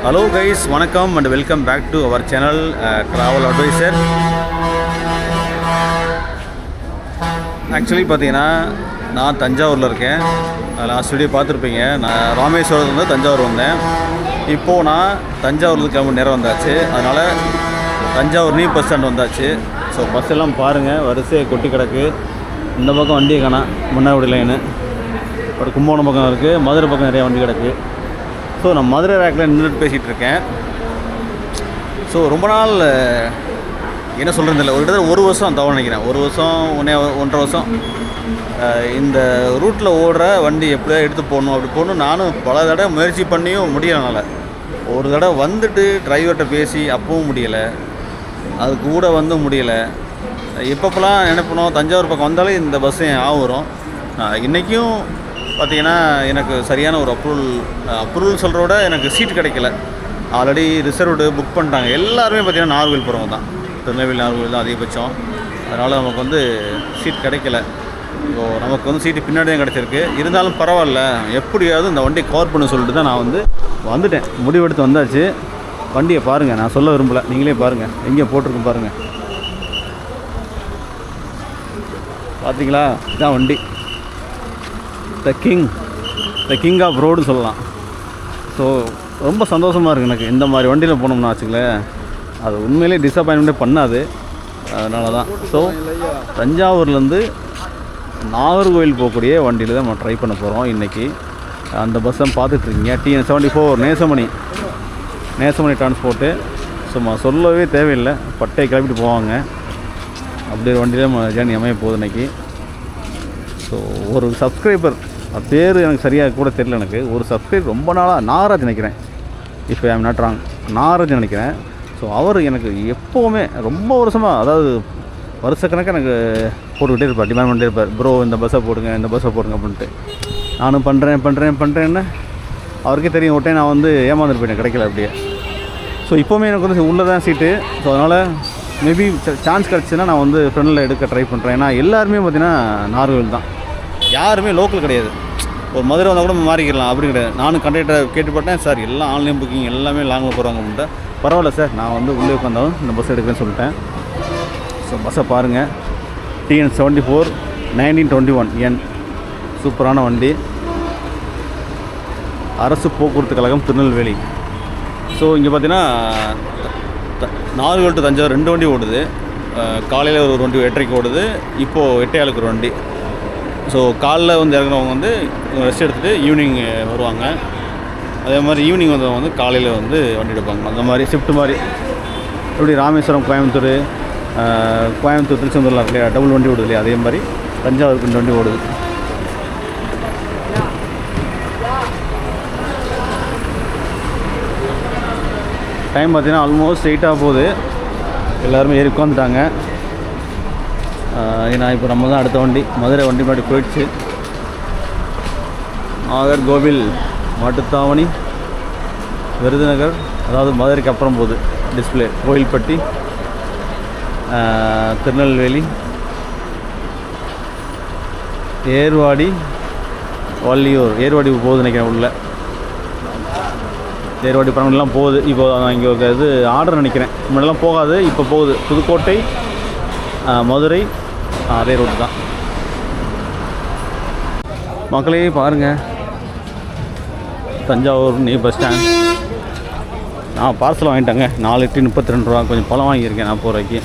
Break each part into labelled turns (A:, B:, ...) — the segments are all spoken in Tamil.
A: ஹலோ கைஸ், வணக்கம் and welcome back to our channel travel advisor. Actually பார்த்தீங்கன்னா நான் தஞ்சாவூரில் இருக்கேன். லாஸ்ட் வீடியோ பார்த்துருப்பீங்க. நான் ராமேஸ்வரத்துலேருந்து தஞ்சாவூர் வந்தேன். இப்போது நான் தஞ்சாவூர்லேருந்து கிளம்ப நேரம் வந்தாச்சு. அதனால் தஞ்சாவூர் நியூ பஸ் ஸ்டாண்ட் வந்தாச்சு. ஸோ பஸ் எல்லாம் பாருங்கள், வரிசையை கொட்டி கிடக்கு. இந்த பக்கம் வண்டியை காணா, முன்னாடி லைனு. ஒரு கும்பகோணம் பக்கம் இருக்குது, மதுரை பக்கம் நிறையா வண்டி கிடக்கு. ஸோ நான் மதுரை ரேக்கில் நின்றுட்டு பேசிகிட்டு இருக்கேன். ஸோ ரொம்ப நாள் என்ன சொல்கிறது இல்லை, ஒரு வருஷம் தவறு நினைக்கிறேன். ஒரு வருஷம் 1.5 வருஷம் இந்த ரூட்டில் ஓடுற வண்டி எப்படியா எடுத்து போடணும் அப்படி போடணும். நானும் பல தடவை முயற்சி பண்ணியும் முடியலனால ஒரு தடவை வந்துட்டு டிரைவர்கிட்ட பேசி அப்பவும் முடியலை, அது கூட வந்து முடியலை. எப்பப்பெல்லாம் நினைப்பணும் தஞ்சாவூர் பக்கம் வந்தாலே இந்த பஸ்ஸு ஆகும். இன்றைக்கும் பார்த்திங்கன்னா எனக்கு சரியான ஒரு அப்ரூவல் சொல்கிறத விட எனக்கு சீட் கிடைக்கல. ஆல்ரெடி ரிசர்வ்டு புக் பண்ணிட்டாங்க. எல்லாருமே பார்த்திங்கன்னா நாகர்கோவில் போகிறவங்க தான், திருநெல்வேலி நாகர்கோவில் தான் அதிகபட்சம். அதனால் நமக்கு வந்து சீட் கிடைக்கல. ஸோ நமக்கு வந்து சீட்டு பின்னாடி தான் கிடச்சிருக்கு. இருந்தாலும் பரவாயில்ல, எப்படியாவது இந்த வண்டியை கவர் பண்ண சொல்லிட்டு தான் நான் வந்துட்டேன். முடிவெடுத்து வந்தாச்சு. வண்டியை பாருங்கள், நான் சொல்ல விரும்பலை, நீங்களே பாருங்கள். எங்கே போட்டிருக்கோம் பாருங்கள், பார்த்தீங்களா? இதான் வண்டி, த கிங் ஆஃப் ரோடு சொல்லலாம். ஸோ ரொம்ப சந்தோஷமாக இருக்குது எனக்கு. இந்த மாதிரி வண்டியில் போனோம்னா வச்சுங்களேன், அது உண்மையிலே டிசப்பாயின்மெண்ட்டே பண்ணாது. அதனால தான். ஸோ தஞ்சாவூர்லேருந்து நாகர்கோவில் போகக்கூடிய வண்டியில் தான் நம்ம ட்ரை பண்ண போகிறோம் இன்றைக்கி. அந்த பஸ் தான் பார்த்துட்ருக்கீங்க, TN 74 நேசமணி டிரான்ஸ்போர்ட்டு. சும்மா சொல்லவே தேவையில்லை, பட்டையை கிளப்பிட்டு போவாங்க. அப்படி ஒரு வண்டியில் நம்ம ஜேர்னி அமைய போகுது இன்றைக்கி. ஸோ ஒரு சப்ஸ்கிரைபர், பேர் எனக்கு சரியாக கூட தெரியல, எனக்கு ஒரு சப்ஸ்கிரைபர் ரொம்ப நாளாக நாகராஜ் நினைக்கிறேன், இப்போ I am not wrong, Nagaraj நினைக்கிறேன். ஸோ அவர் எனக்கு எப்போவுமே ரொம்ப வருஷமாக, அதாவது வருஷக்கணக்காக எனக்கு போட்டுக்கிட்டே இருப்பார், டிமாண்ட் பண்ணிட்டே இருப்பார். ப்ரோ இந்த பஸ்ஸை போடுங்க, இந்த பஸ்ஸை போடுங்க அப்படின்ட்டு. நானும் பண்ணுறேன்னு அவருக்கே தெரியும். ஒரு டைம் நான் வந்து ஏமாந்துட்டு கிடைக்கல அப்படியே. ஸோ இப்போவுமே எனக்கு வந்து உள்ளே தான் சீட்டு. ஸோ அதனால் மேபி சான்ஸ் கிடச்சின்னா நான் வந்து ஃப்ரெண்டில் எடுக்க ட்ரை பண்ணுறேன். ஏன்னா எல்லாருமே பார்த்திங்கன்னா நாகர்கோவில் தான், யாருமே லோக்கல் கிடையாது. ஒரு மதுரை வந்தால் கூட மாறிக்கலாம் அப்படி கிடையாது. நானும் கண்டக்டரை கேட்டுப்பட்டேன், சார் எல்லாம் ஆன்லைன் புக்கிங், எல்லாமே லாங்கில் போகிறாங்க அப்படின்ட்டு. பரவாயில்ல சார், நான் வந்து உள்ளே உட்காந்தாலும் இந்த பஸ் எடுக்கிறேன்னு சொல்லிட்டேன். ஸோ பஸ்ஸை பாருங்கள், TN 74 1921N, சூப்பரான வண்டி. அரசு போக்குவரத்து கழகம் திருநெல்வேலி. ஸோ இங்கே பார்த்தீங்கன்னா நாகர்கோவில் டு தஞ்சாவூர் 2 வண்டி ஓடுது. காலையில் ஒரு வண்டி 8:30 ஓடுது, இப்போது 8:15 ஒரு வண்டி. ஸோ காலைல வந்து இறங்குறவங்க வந்து ரெஸ்ட் எடுத்துகிட்டு ஈவினிங் வருவாங்க. அதே மாதிரி ஈவினிங் வந்தவங்க வந்து காலையில் வந்து வண்டி எடுப்பாங்க. அந்த மாதிரி ஷிஃப்ட் மாதிரி. எப்படி ராமேஸ்வரம் கோயம்புத்தூர் திருச்செந்தூர்லாம் இல்லையா, டபுள் வண்டி ஓடுது இல்லையா, அதே மாதிரி தஞ்சாவூருக்கு 2 வண்டி ஓடுது. டைம் பார்த்தீங்கன்னா ஆல்மோஸ்ட் 8 ஆக போகுது. எல்லோருமே ஏறி உட்காந்துட்டாங்க. ஏன்னா இப்போ நம்ம தான் அடுத்த வண்டி, மதுரை வண்டி முன்னாடி போயிடுச்சு. நாகர்கோவில் மாட்டுத்தாவணி விருதுநகர், அதாவது மதுரைக்கு அப்புறம் போகுது டிஸ்பிளே. கோயில்பட்டி, திருநெல்வேலி, ஏர்வாடி, வள்ளியூர். ஏர்வாடி போகுது நினைக்கிறேன், உள்ள ஏர்வாடி பரங்கலாம் போகுது. இப்போ இங்கே ஒரு இது ஆர்டர் நினைக்கிறேன், முன்னாடிலாம் போகாது, இப்போ போகுது. புதுக்கோட்டை, மதுரை, அதே ரோடு தான். மக்களே பாருங்கள், தஞ்சாவூர் நியூ பஸ் ஸ்டாண்ட். நான் பார்சல் வாங்கிட்டேங்க, 4 இட்லி 32 ரூபா. கொஞ்சம் பழம் வாங்கியிருக்கேன் நான் போகிறக்கு.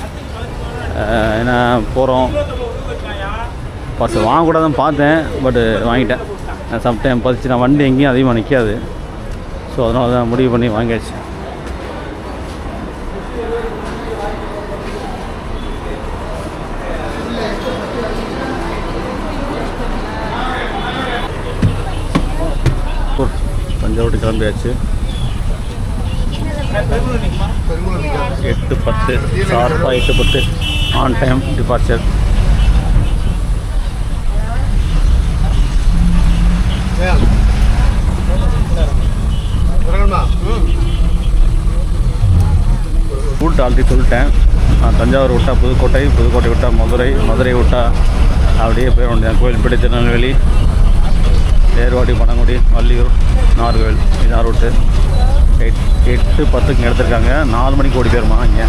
A: ஏன்னா போகிறோம், பார்சல் வாங்கக்கூடாதுன்னு பார்த்தேன், பட்டு வாங்கிட்டேன். சம்டைம் பதிச்சு நான் வண்டி எங்கேயும் அதிகமாக நிற்காது. ஸோ அதனால தான் முடிவு பண்ணி வாங்கியாச்சு. தஞ்சாவூர் கிளம்பியாச்சு. 8:10 ஷார்ப்பாக 8:10 on time departure. Route already சொல்லிட்டேன். தஞ்சாவூர் விட்டால் புதுக்கோட்டை, புதுக்கோட்டை விட்டால் மதுரை, மதுரை விட்டால் அப்படியே போய் வேண்டியது கோயில்பட்டி, திருநெல்வேலி, ஏர்வாடி, பனங்குடி, வள்ளியூர், நாகர்கோவில். இதான் ரூட்டு. 8 10க்கு எடுத்திருக்காங்க. 4 மணிக்கு ஓடி போயிருமா இங்கே.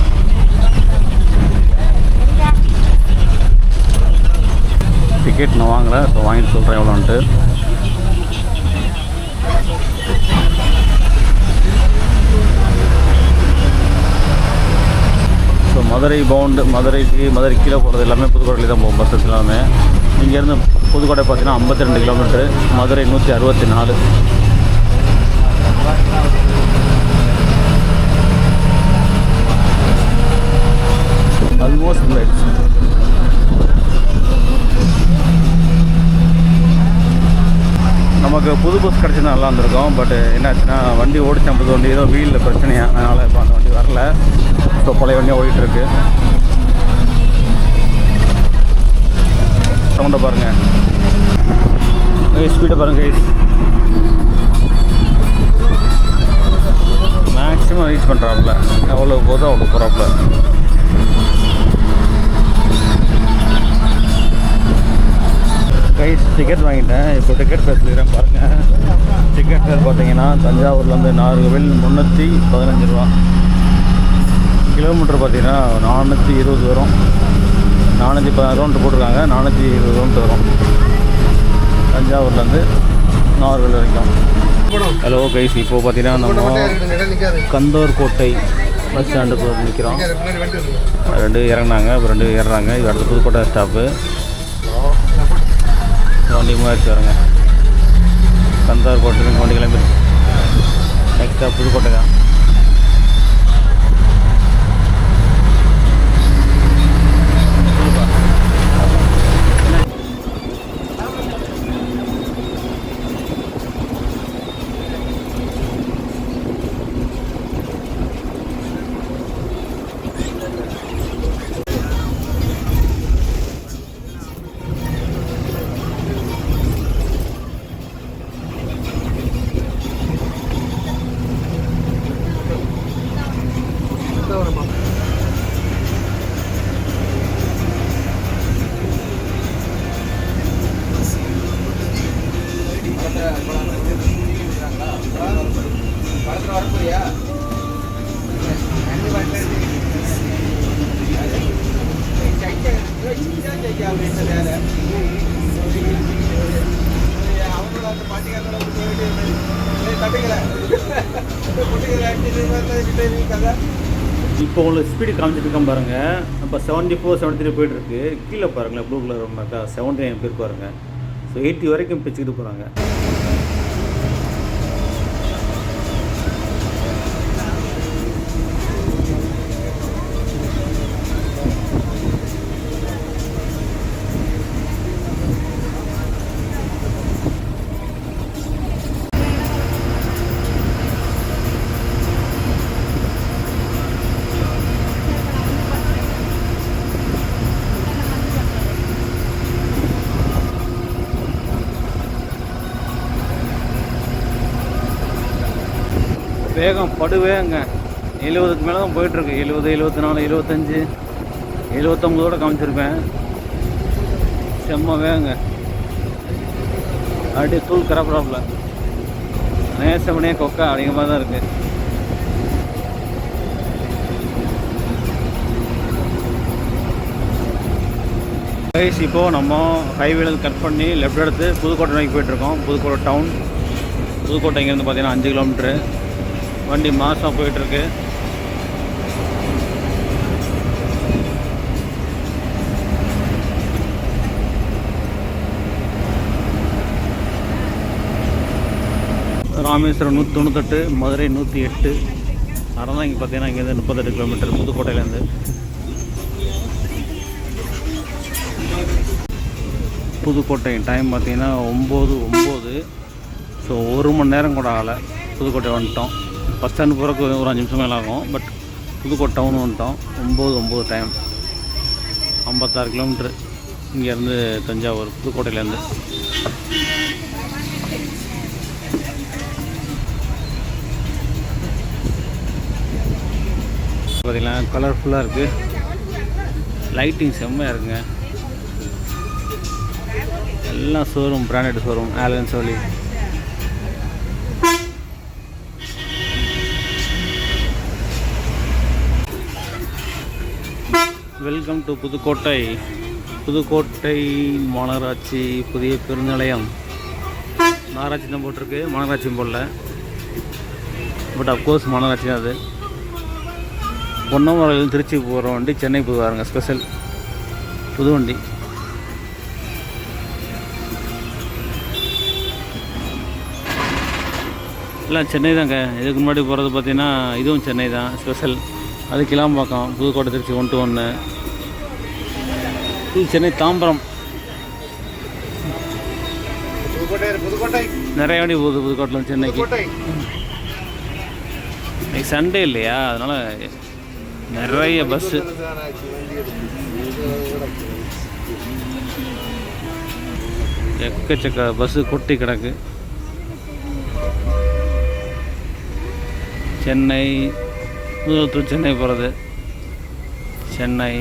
A: டிக்கெட் நான் வாங்கலை, இப்போ வாங்கிட்டு சொல்கிறேன் எவ்வளோன்ட்டு. ஸோ மதுரை பவுண்டு, மதுரை கீழே போகிறது எல்லாமே புதுக்கோட்டையில் தான் போகும் பஸ்ஸஸ் எல்லாமே. இங்கேருந்து புதுக்கோட்டை பார்த்தீங்கன்னா 52 கிலோமீட்ரு, மதுரை 164. Almost right. நமக்கு புது பஸ் கிடச்சிருந்தா நல்லா இருந்திருக்கும். பட் என்னாச்சுன்னா வண்டி ஓடிச்சு 50 வண்டி ஏதோ வீலில் பிரச்சனையாக, அதனால் இப்போ அந்த வண்டி வரல. ஸோ பழைய வண்டியாக ஓடிட்டுருக்கு. சவுண்டை பாருங்கள், ஸ்பீடை பாருங்கள். மேக்ஸிமம் ரீச் பண்ணுறாப்புல, எவ்வளோ போதோ அவ்வளோ போகிறாப்புல. கைஸ் டிக்கெட் வாங்கிட்டேன். இப்போ டிக்கெட் ஃபேர் சொல்லிடுறேன் பாருங்கள். டிக்கெட் ஃபேர் பார்த்தீங்கன்னா தஞ்சாவூர்லேருந்து நாகர்கோவில் 315 ரூபா. கிலோமீட்டர் பார்த்தீங்கன்னா 420 வரும். 416 ரூபான்ட்டு போட்டிருக்காங்க, 420 ரூபான்ட்டு வரும் தஞ்சாவூர்லேருந்து நாகர்கோவில் வரைக்கும். ஹலோ கைஸ், இப்போது பார்த்தீங்கன்னா நம்ம கந்தோர் கோட்டை பஸ் ஸ்டாண்டுக்கு நிற்கிறோம். 2 இறங்கினாங்க, இப்போ 2 ஏறுறாங்க. இது அடுத்த புதுக்கோட்டை ஸ்டாப்பு. வண்டி மூவாயிரத்து வருங்க. கந்தார் கோட்டைக்கு வண்டி கிளம்பி நெக்ஸ்ட் ஸ்டாப் புதுக்கோட்டை தான். இப்போ உங்களுக்கு ஸ்பீடு காமிச்சிட்டு இருக்கேன் பாருங்கள். இப்போ 74 73 போய்ட்டுருக்கு. கீழே பாருங்களேன், ப்ளூ கலர் மாட்டா 79 பேர் பாருங்கள். ஸோ 80 வரைக்கும் பிச்சுக்கிட்டு போகிறாங்க. வேகம் படுவேங்க. 70க்கு மேலே தான் போயிட்டுருக்கு. 70 74 75 79 காமிச்சிருப்பேன். செம்ம வேகங்க. அப்படியே தூள் கரப்புறாப்புல நேசமனே கொக்கா அப்படிங்கிற மாதிரி தான் இருக்குது. கைஸ் இப்போது நம்ம ஹைவேல கட் பண்ணி லெஃப்ட் எடுத்து புதுக்கோட்டை நோக்கி போயிட்டுருக்கோம். புதுக்கோட்டை டவுன். புதுக்கோட்டை இங்கேருந்து பார்த்தீங்கன்னா 5 கிலோமீட்ரு. வண்டி மாதம் போயிட்டுருக்கு. ராமேஸ்வரம் 198, மதுரை 108. அதனால் இங்கே பார்த்தீங்கன்னா இங்கேருந்து 38 கிலோமீட்டர் புதுக்கோட்டையிலேருந்து. புதுக்கோட்டை டைம் பார்த்தீங்கன்னா 9:09. ஸோ 1 மணி நேரம் கூட ஆகலை. புதுக்கோட்டை வந்துட்டோம். பஸ் ஸ்டாண்டு போகிறக்கு ஒரு 5 நிமிஷம் மேலே ஆகும். பட் புதுக்கோட்டை டவுன் வந்துட்டோம். 9:09 டைம். 56 கிலோமீட்ரு இங்கேருந்து தஞ்சாவூர் புதுக்கோட்டையிலேருந்து. பார்த்தீங்கன்னா கலர்ஃபுல்லாக இருக்குது. லைட்டிங் செம்மையாக இருக்குங்க. எல்லாம் showroom, branded showroom. Allen Solly. Welcome to Pudukkottai. Pudukkottai மாநகராட்சி புதிய பேருந்து நிலையம். நகராட்சி தான் போட்டிருக்கு, மாநகராட்சியும் போடல. பட் அஃப்கோர்ஸ் மாநகராட்சி தான் அது. பொன்னமராவதியில் திருச்சி போகிற வண்டி சென்னை புது வாருங்க, ஸ்பெஷல் புது வண்டி. இல்லை சென்னை தாங்க. இதுக்கு முன்னாடி போகிறது பார்த்தீங்கன்னா இதுவும் சென்னை தான், ஸ்பெஷல். அது கிளாம்பாக்கம், புதுக்கோட்டை திருச்சி 1 to 1. இது சென்னை தாம்பரம். நிறைய வண்டி போகுது புதுக்கோட்டையில் சென்னைக்கு. இன்னைக்கு சண்டே இல்லையா, அதனால் நிறைய பஸ்ஸு. எக்கச்சக்க பஸ்ஸு கொட்டி கிடக்கு. சென்னை, முதல் சென்னை போகிறது, சென்னை.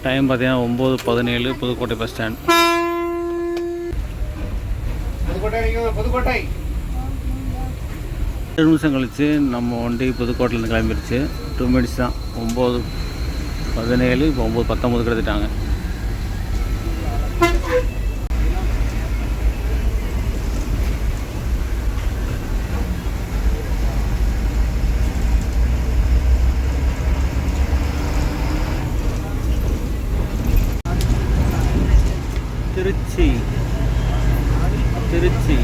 A: டைம் பார்த்தீங்கன்னா 9:17 புதுக்கோட்டை பஸ் ஸ்டாண்ட். புதுக்கோட்டை 2 நிமிஷம் கழிச்சு நம்ம வண்டி புதுக்கோட்டையிலேருந்து கிளம்பிடுச்சு. 2 minutes தான். 9:17, இப்போ 9:19 கிடத்துட்டாங்க. திருச்சி திருச்சி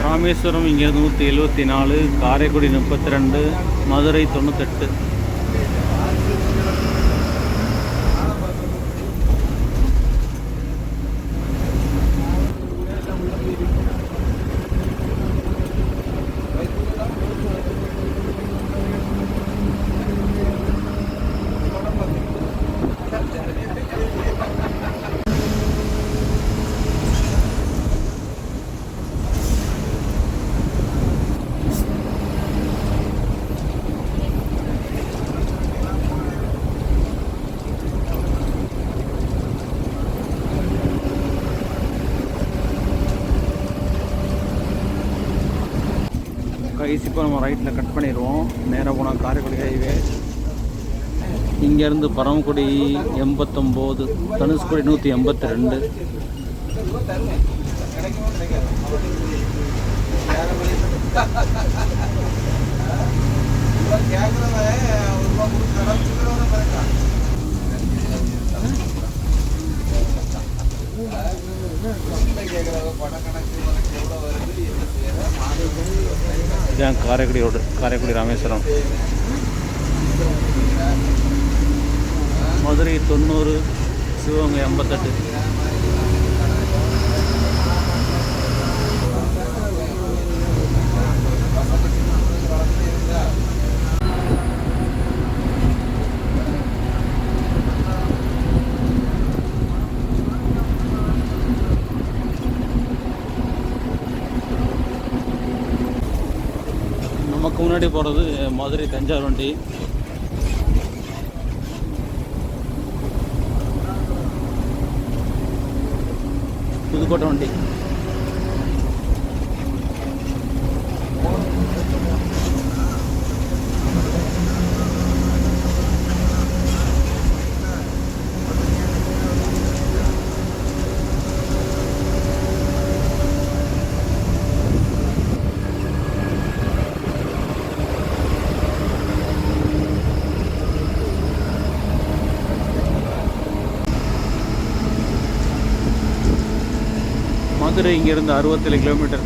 A: ராமேஸ்வரம் இங்கேருந்து 174, காரைக்குடி 32, மதுரை 98. இப்போ நம்ம ரைட்டில் கட் பண்ணிடுவோம். நேராக போனால் காரைக்குடி ஹைவே. இங்கேருந்து பரமக்குடி 89, தனுஷ்கோடி 182. இதுதான் காரைக்குடி ரோடு, காரைக்குடி ராமேஸ்வரம். மதுரை 90, சிவகங்கை 58. நமக்கு முன்னாடி போகிறது மதுரை தஞ்சாவூர் வண்டி. புதுக்கோட்டை வண்டி. மதுரை இங்கேருந்து 67 கிலோமீட்டர்.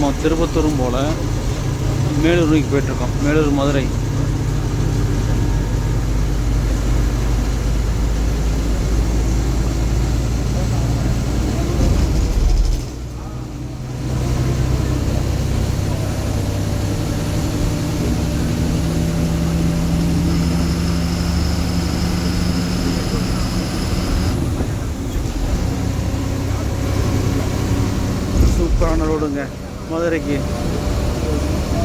A: நம்ம திருப்பத்தூரும் போல் மேலூர் நோக்கி போயிட்டுருக்கோம். மேலூர் மதுரை. சூப்பரான ரோடுங்க மதுரைக்கு.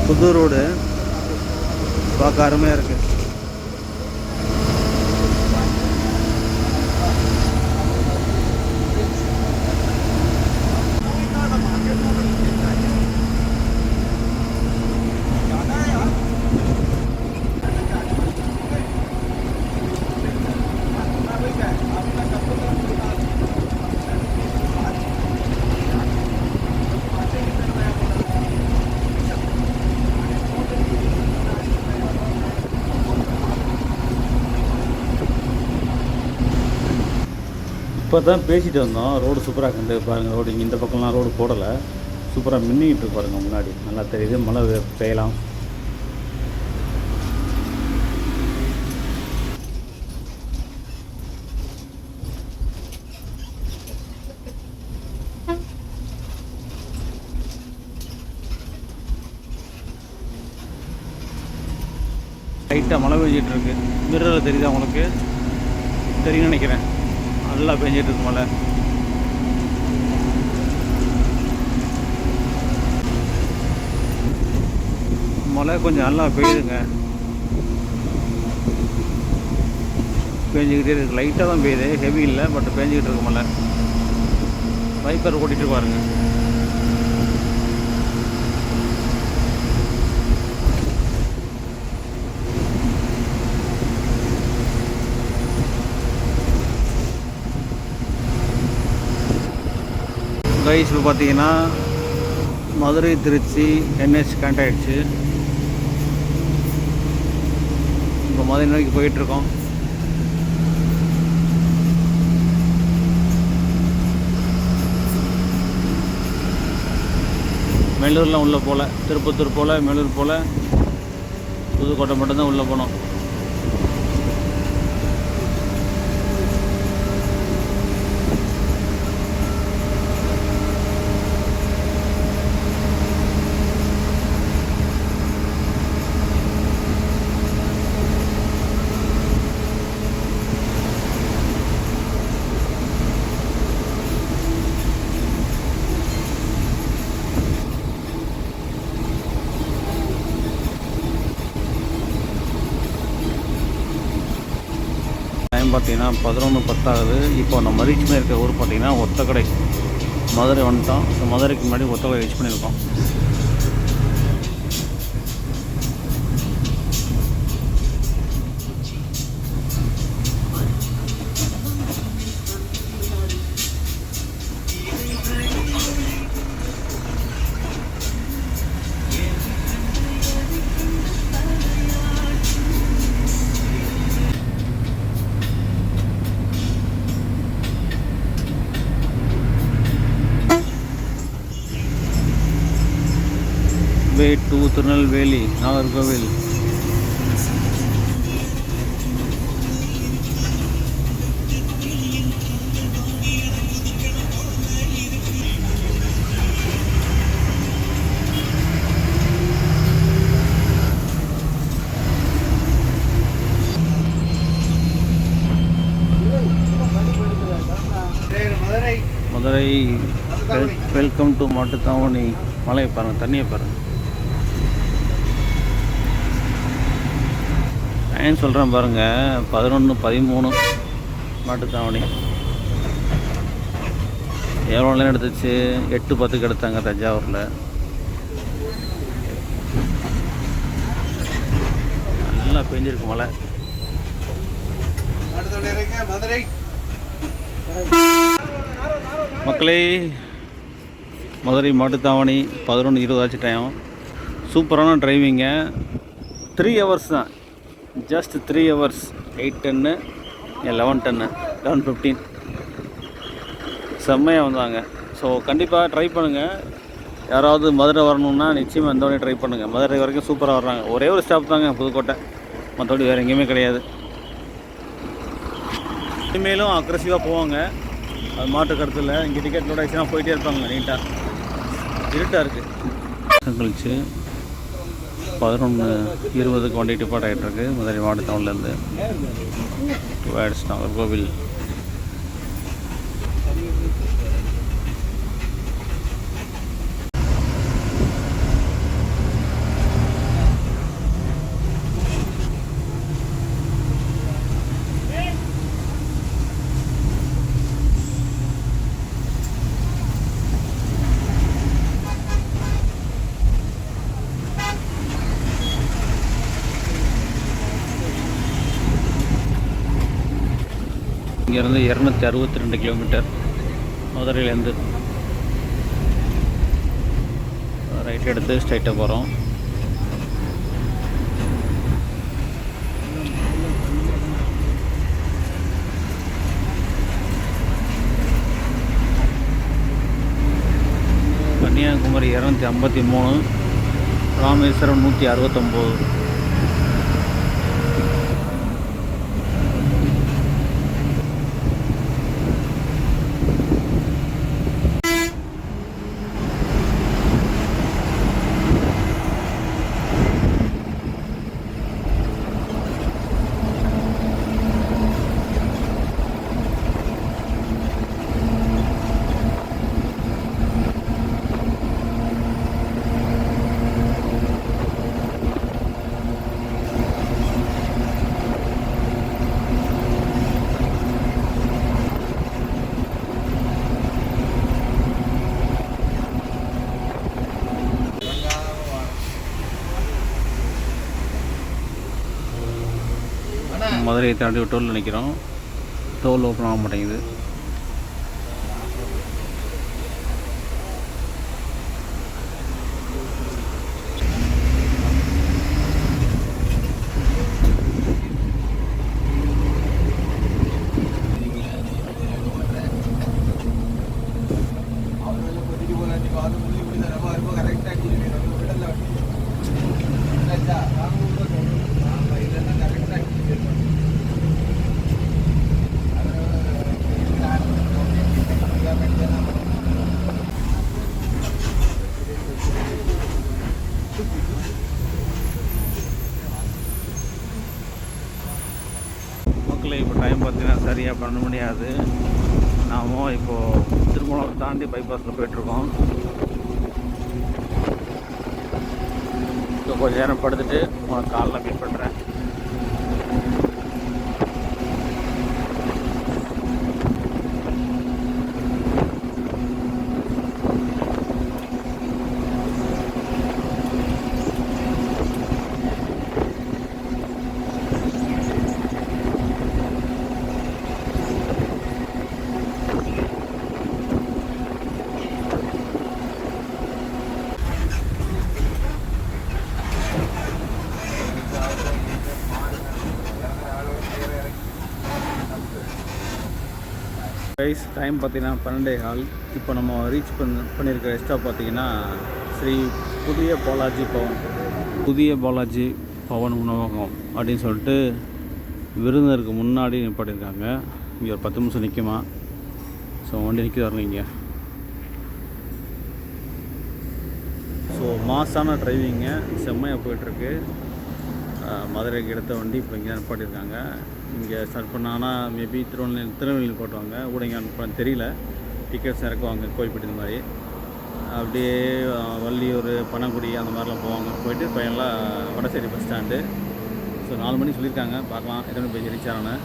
A: புது ரோடு பார்க்க அருமையாக இருக்குது. இப்போ தான் பேசிட்டு வந்தோம். ரோடு சூப்பராக கண்டு பாருங்கள். ரோடு இந்த பக்கம்லாம் ரோடு போடலை, சூப்பராக மின்னிக்கிட்டு பாருங்கள். முன்னாடி நல்லா தெரியுது. மழை பெய்யலாம். லைட்டாக மழை பெஞ்சிட்டு இருக்கு. மிரரில் தெரியுதா உங்களுக்கு? தெரியும்னு நினைக்கிறேன். நல்லா பெஞ்சிட்டு இருக்கு மழை. மழை கொஞ்சம் நல்லா பெய்யுதுங்க. பெஞ்சிக்கிட்டே இருக்கு. லைட்டாக தான் பெய்யுது, ஹெவி இல்லை, பட் பெஞ்சிக்கிட்டு இருக்கு மழை. வைப்பர் ஓட்டிகிட்டு பாருங்க. கைஸ் இப்போ பார்த்தீங்கன்னா மதுரை திருச்சி என்ஹெச் கனெக்ட் ஆகிடுச்சு. இப்போ மதுரை நோக்கி போயிட்டுருக்கோம். மேலூர்லாம் உள்ளே போகல, திருப்பத்தூர் போல் மேலூர் போல் புதுக்கோட்டை மட்டும்தான் உள்ளே போனோம். பார்த்தீங்கன்னா 11:10 ஆகுது. இப்போ நம்ம ரீச் பண்ணியிருக்க ஊர் பார்த்தீங்கன்னா ஒத்தக்கடை. மதுரை வந்துட்டோம். ஸோ மதுரைக்கு முன்னாடி ஒத்தக்கடை ரீச் பண்ணியிருக்கோம். Way to Tirunelveli, Nagercoil. Madurai welcome to Mattuthavani. மலையை பாருங்கள், தண்ணியை பாருங்கள். டைம் சொல்கிறேன் பாருங்கள், 11:13 மாட்டுத்தாவணி. எவ்வளோ நேரம் எடுத்துச்சு? 8:10 எடுத்தாங்க தஞ்சாவூரில். நல்லா பெஞ்சிருக்கு மழை. மக்களே, மதுரை மாட்டுத்தாவணி 11:20 ஆச்சு டைம். சூப்பரான டிரைவிங்க. 3 hours தான், ஜஸ்ட் 3 hours. 8:10 11:10 11:15 செம்மையாக வந்தாங்க. ஸோ கண்டிப்பாக ட்ரை பண்ணுங்கள். யாராவது மதுரை வரணுன்னா நிச்சயமாக இந்த வரையும் ட்ரை பண்ணுங்கள். மதுரை வரைக்கும் சூப்பராக வர்றாங்க. ஒரே ஒரு ஸ்டாப் தாங்க புதுக்கோட்டை, மற்றபடி வேறு எங்கேயுமே கிடையாது. இனிமேலும் அக்ரெசிவாக போவாங்க, அது மாட்டு கருத்தில். இங்கே டிக்கெட் லோட் ஆகிடுச்சுன்னா போயிட்டே இருப்பாங்க. நீட்டாக இருட்டாக இருக்குது. கழிச்சு 11:20 வண்டி டிபார்ட் ஆகிட்டுருக்கு மதுரை மாவட்டத்திலேருந்து டுவர்ட்ஸ் நாகர்கோவில். இங்கேருந்து 262 கிலோமீட்டர் மதுரையிலேருந்து. ரைட் எடுத்து ஸ்ட்ரைட்டாக போகிறோம். கன்னியாகுமரி 253, ராமேஸ்வரம் 169. மதுரையை தாண்டி டோல் நிற்கிறோம். டோல் ஓப்பன் ஆக மாட்டேங்குது. இப்போ டைம் பார்த்தீங்கன்னா சரியாக 12 மணி ஆகுது. நாம் இப்போது திருமணம் தாண்டி பைபாஸில் போயிட்டுருக்கோம். இப்போ கொஞ்சம் நேரம் படுத்துட்டு உனக்கு காலைல மீட் பண்ணுறேன். கைஸ் டைம் பார்த்தீங்கன்னா 12:15. இப்போ நம்ம ரீச் பண்ணியிருக்கிற ஸ்டாப் பார்த்தீங்கன்னா ஸ்ரீ புதிய பாலாஜி பவன் உணவகம் அப்படின்னு சொல்லிட்டு விருந்தினருக்கு முன்னாடி நிப்பாட்டியிருக்காங்க. இங்கே ஒரு 10 நிமிஷம் நிற்குமா. ஸோ வண்டி நிற்க வரணும் இங்கே. ஸோ மாசான டிரைவிங்க செம்மையாக போயிட்டுருக்கு. மதுரைக்கு எடுத்த வண்டி இப்போ இங்கே நிப்பாட்டியிருக்காங்க. இங்கே ஸ்டார்ட் பண்ணாங்கன்னா மேபி திருநெல்வேலியில் போட்டுவாங்க. கூட இங்கே அனுப்புறான்னு தெரியல. டிக்கெட்ஸ் இறக்குவாங்க கோயில்பட்டி இந்த மாதிரி. அப்படியே வள்ளியூர், பனங்குடி அந்த மாதிரிலாம் போவாங்க. போயிட்டு பையன்லாம் வடசேரி பஸ் ஸ்டாண்டு. ஸோ 4 மணி சொல்லியிருக்காங்க. பார்க்கலாம் எத்தனை பேஜ் ரீச் ஆனானு.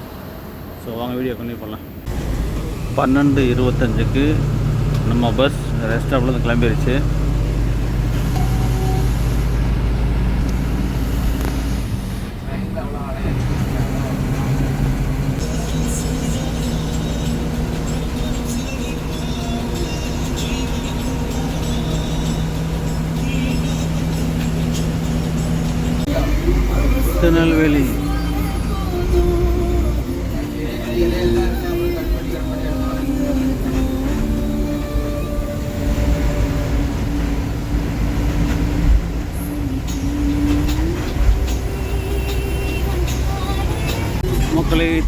A: ஸோ வாங்க வீடியோ கண்டினியூ பண்ணலாம். 12:25க்கு நம்ம பஸ் ரெஸ்ட் ஸ்டாப்லேருந்து கிளம்பிடுச்சு. திருநெல்வேலி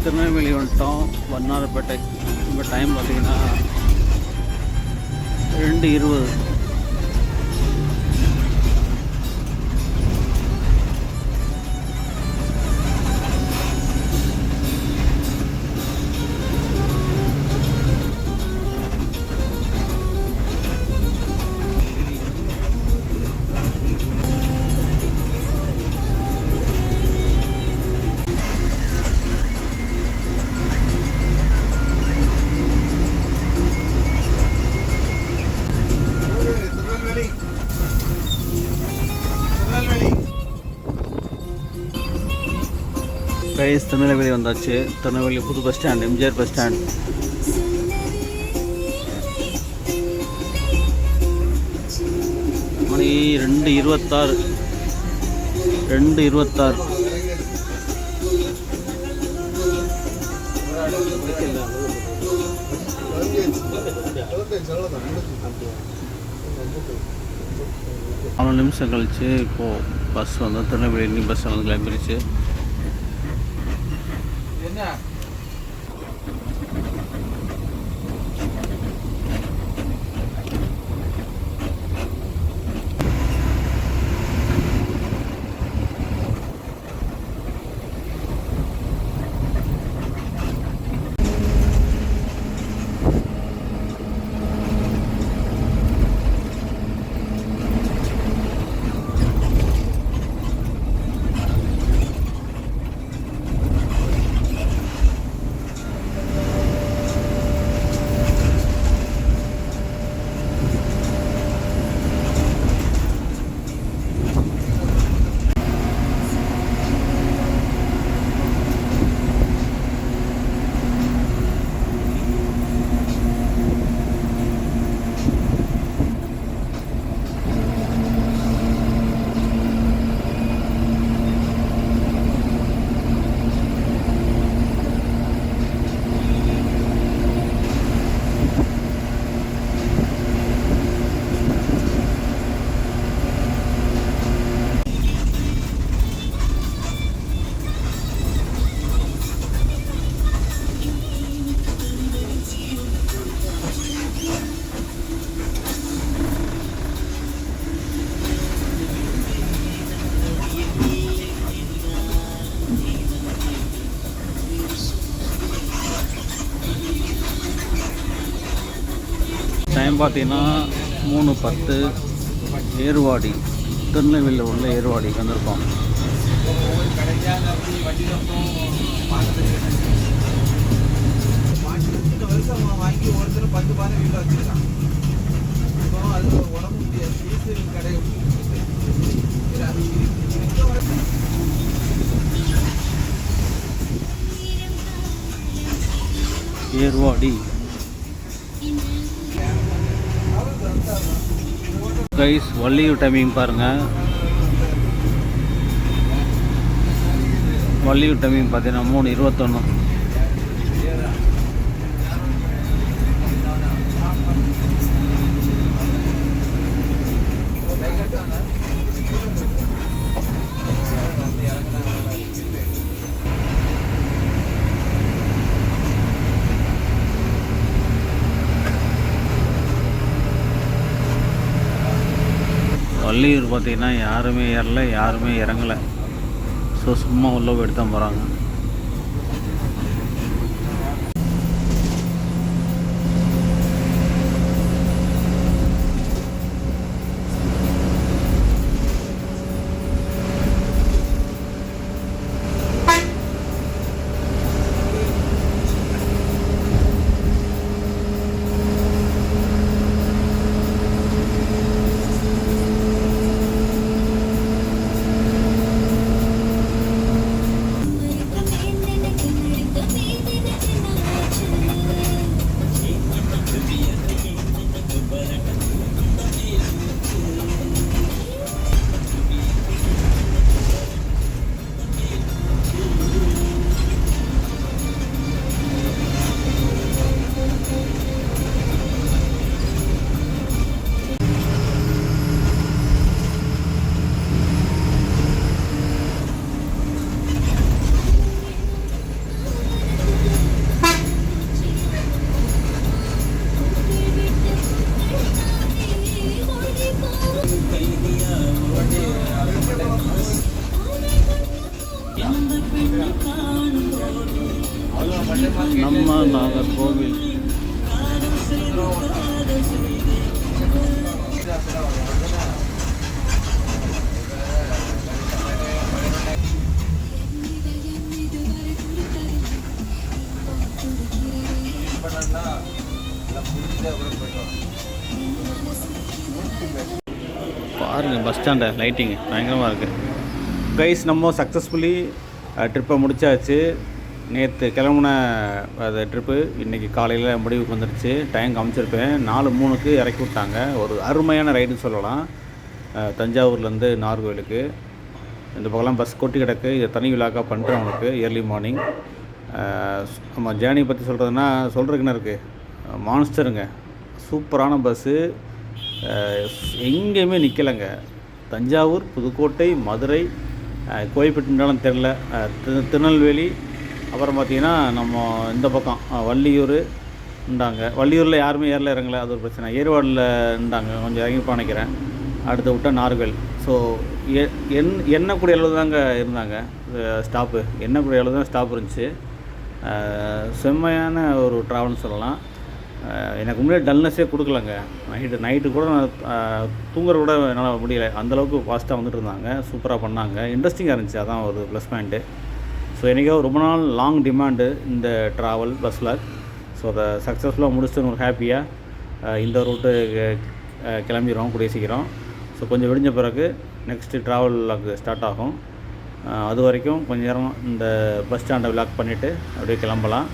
A: திருநெல்வேலி வந்துட்டோம், வண்ணாரப்பேட்டை. இப்போ டைம் பார்த்தீங்கன்னா 2:20. கைஸ் திருநெல்வேலி வந்தாச்சு. திருநெல்வேலி புது bus stand, MGR bus stand. மணி 2:26. 2:26. அவ்வளோ நிமிஷம் கழிச்சு இப்போது பஸ் வந்து திருநெல்வேலி பஸ் வந்து கிளம்பிடுச்சு. டைம் பார்த்தீங்கன்னா 3:10. ஏர்வாடி, திருநெல்வேலியில் உள்ள ஏர்வாடிக்கு வந்திருக்கோம்.
B: வாங்கி ஒருத்தர் 10 பானை வீட்டில் வச்சுருக்கான். அது உடம்பு முடியாது கடை.
A: ஏர்வாடி கைஸ், வள்ளியூர் டைமிங் பாருங்கள். வள்ளியூர் டைமிங் பார்த்தீங்கன்னா 3:21. வள்ளியூர் பார்த்தீங்கன்னா யாருமே ஏறல, யாருமே இறங்கலை. ஸோ சும்மா உள்ள போயிட்டு தான் போகிறாங்க. நம்ம நாகர்கோவில். பாருங்கள் பஸ் ஸ்டாண்டை லைட்டிங்கு பயங்கரமாக இருக்குது. கைஸ் நம்ம சக்ஸஸ்ஃபுல்லி ட்ரிப்பை முடித்தாச்சு. நேற்று கிளம்புன அது ட்ரிப்பு இன்றைக்கி காலையில் முடிவுக்கு வந்துடுச்சு. டைம் காமிச்சிருப்பேன் 4:03 இறக்கி விட்டாங்க. ஒரு அருமையான ரைடுன்னு சொல்லலாம். தஞ்சாவூர்லேருந்து நாகர்கோவிலுக்கு இந்த பக்கம்லாம் பஸ் கொட்டி கிடக்கு. இதை தனி விழாக்காக பண்ணுறேன் உங்களுக்கு ஏர்லி மார்னிங். நம்ம ஜேர்னி பற்றி சொல்கிறதுனா சொல்கிறதுக்குன்னு இருக்குது. மான்ஸ்டருங்க, சூப்பரான பஸ்ஸு, எங்கேயுமே நிற்கலைங்க. தஞ்சாவூர், புதுக்கோட்டை, மதுரை, கோயம்பேட்டுனாலும் தெரில, திருநெல்வேலி, அப்புறம் பார்த்திங்கன்னா நம்ம இந்த பக்கம் வள்ளியூர் இருந்தாங்க. வள்ளியூரில் யாருமே ஏரில் இறங்கலை, அது ஒரு பிரச்சனை. ஏர்வாடில் இருந்தாங்க, கொஞ்சம் இறங்கி நினைக்கிறேன். அடுத்து விட்டால் நார்கல். ஸோ எண்ணக்கூடிய அளவு தாங்க இருந்தாங்க ஸ்டாப்பு. எண்ணக்கூடிய அளவு தான் ஸ்டாப் இருந்துச்சு. செம்மையான ஒரு ட்ராவல்னு சொல்லலாம். எனக்கு முன்னாடி டல்னஸே கொடுக்கலங்க. நைட்டு கூட நான் தூங்குற கூட என்னால் முடியல. அந்தளவுக்கு ஃபாஸ்ட்டாக வந்துட்டு இருந்தாங்க. சூப்பராக பண்ணாங்க. இன்ட்ரெஸ்டிங்காக இருந்துச்சு. அதான் ஒரு ப்ளஸ் பாயிண்ட்டு. ஸோ என்றைக்கோ ரொம்ப நாள் லாங் டிமாண்டு இந்த ட்ராவல் பஸ்ஸில். ஸோ அதை சக்ஸஸ்ஃபுல்லாக முடிச்சுட்டு ஒரு ஹாப்பியாக இந்த ரூட்டு கிளம்பிடுறோம் கூடிய சீக்கிரம். ஸோ கொஞ்சம் விடிஞ்ச பிறகு நெக்ஸ்ட்டு ட்ராவலுக்கு ஸ்டார்ட் ஆகும். அது வரைக்கும் கொஞ்சம் நேரம் இந்த பஸ் ஸ்டாண்டை விளாக் பண்ணிவிட்டு அப்படியே கிளம்பலாம்.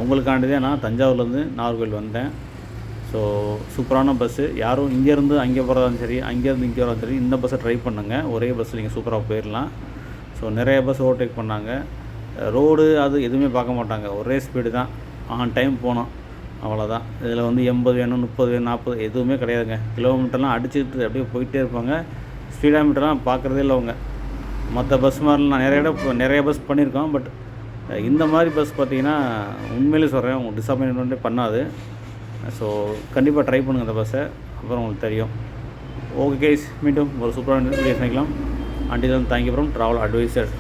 A: உங்களுக்காண்டிதே நான் தஞ்சாவூர்லேருந்து நாகர்கோவில் வந்தேன். ஸோ சூப்பரான பஸ்ஸு. யாரும் இங்கேருந்து அங்கே போகிறதாலும் சரி, அங்கேருந்து இங்கே வரதாலும் சரி, இந்த பஸ்ஸை ட்ரை பண்ணுங்கள். ஒரே பஸ்ஸில் நீங்கள் சூப்பராக போயிடலாம். ஸோ நிறைய பஸ் ஓவர்டேக் பண்ணாங்க. ரோடு அது எதுவுமே பார்க்க மாட்டாங்க. ஒரே ஸ்பீடு தான், ஆன் டைம் போனோம், அவ்வளோதான். இதில் 80 வேணும், 30 வேணும், 40 எதுவுமே கிடையாதுங்க. கிலோமீட்டர்லாம் அடிச்சுட்டு அப்படியே போயிட்டே இருப்பாங்க. ஸ்பீடாக மீட்டர்லாம் பார்க்குறதே இல்லை அவங்க. மற்ற பஸ் மாதிரிலாம் நான் நிறைய பஸ் பண்ணியிருக்கோம். பட் இந்த மாதிரி பஸ் பார்த்திங்கன்னா உண்மையிலே சொல்கிறேன், உங்களுக்கு டிசப்பாயின்மெண்ட்டே பண்ணாது. ஸோ கண்டிப்பாக ட்ரை பண்ணுங்கள் இந்த பஸ்ஸை, அப்புறம் உங்களுக்கு தெரியும். ஓகே கைஸ், மீண்டும் ஒரு சூப்பரான வீடியோ சந்திக்கலாம். Until thank you from travel advisor.